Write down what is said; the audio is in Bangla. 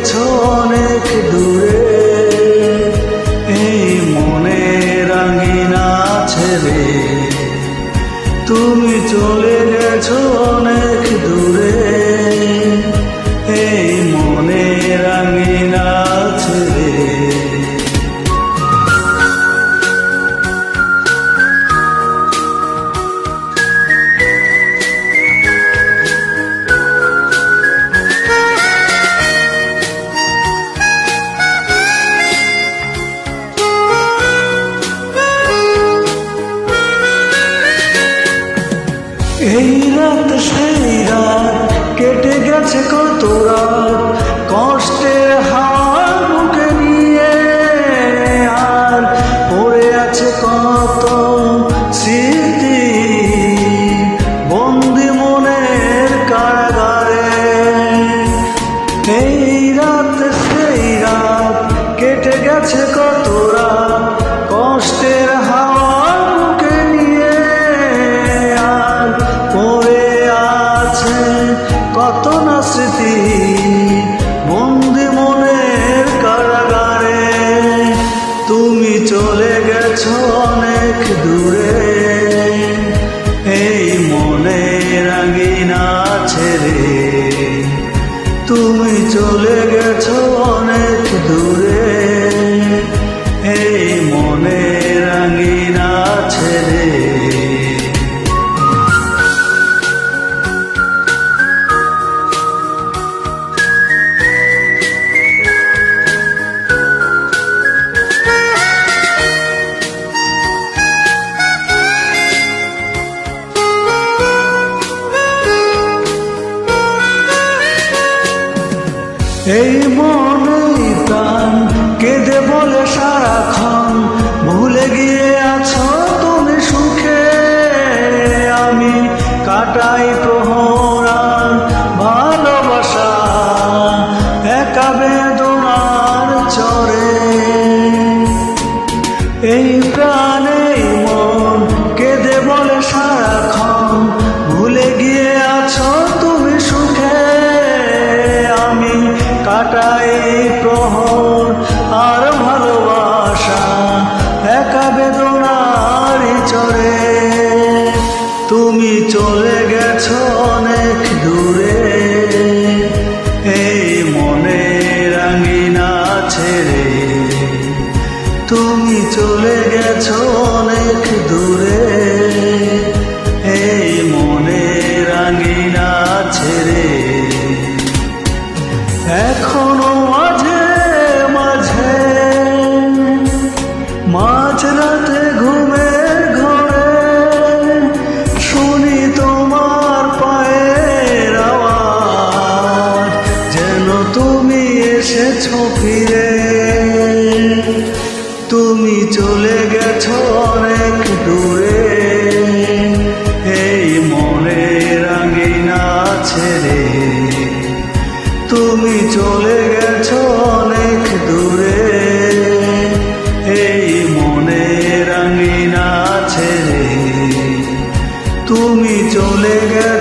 গেছো অনেক দূরে, এই মনের আঙিনা ছেড়ে তুমি চলে গেছো অনেক দূরে, এই মনের আঙিনা ছেড়ে। এই রাত সেই রাত কেটে গেছে কত রাত কষ্টের হাওয়ার বুকে নিয়ে, আর পড়ে আছে কত স্মৃতি বন্দি মনের কারাগারে। এই রাত সেই রাত কেটে গেছে কত রাত কষ্টের হাওয়ার বুকে নিয়ে, আর পড়ে আছে কত না স্মৃতি বন্দি মনের কারাগারে। তুমি চলে গেছো অনেক দূরে, এই মনের আঙিনা ছেড়ে তুমি চলে গেছো অনেক দূরে, এই মনের আঙিনা ছেড়ে। এই মনেই প্রাণ কেঁদে বলে সারাক্ষণ ভুলে গিয়ে আছো তুমি সুখে, আমি কাটাই প্রহর আর ভালোবাসা একা বেদনার চরে। এই প্রাণেই মন কেঁদে বলে সারাক্ষণ ভুলে গিয়ে আছো তুমি সুখে, আমি কাটাই প্রহর আর ভালোবাসা একা বেদনার চরে। তুমি চলে গেছো অনেক দূরে, এই মনের আঙিনা ছেড়ে তুমি চলে গেছো অনেক দূরে, এই মনের আঙিনা ছেড়ে। এখনো মাঝে মাঝে মাঝরাতে ঘুমের ঘরে শুনি তোমার পায়ের আওয়াজ, যেন তুমি এসেছো ফিরে। তুমি চলে গেছো অনেক দূরে, এই মনের আঙিনা ছেড়ে তুমি চলে গেছো অনেক দূরে, এই মনের আঙিনা ছেড়ে তুমি চলে গেছো।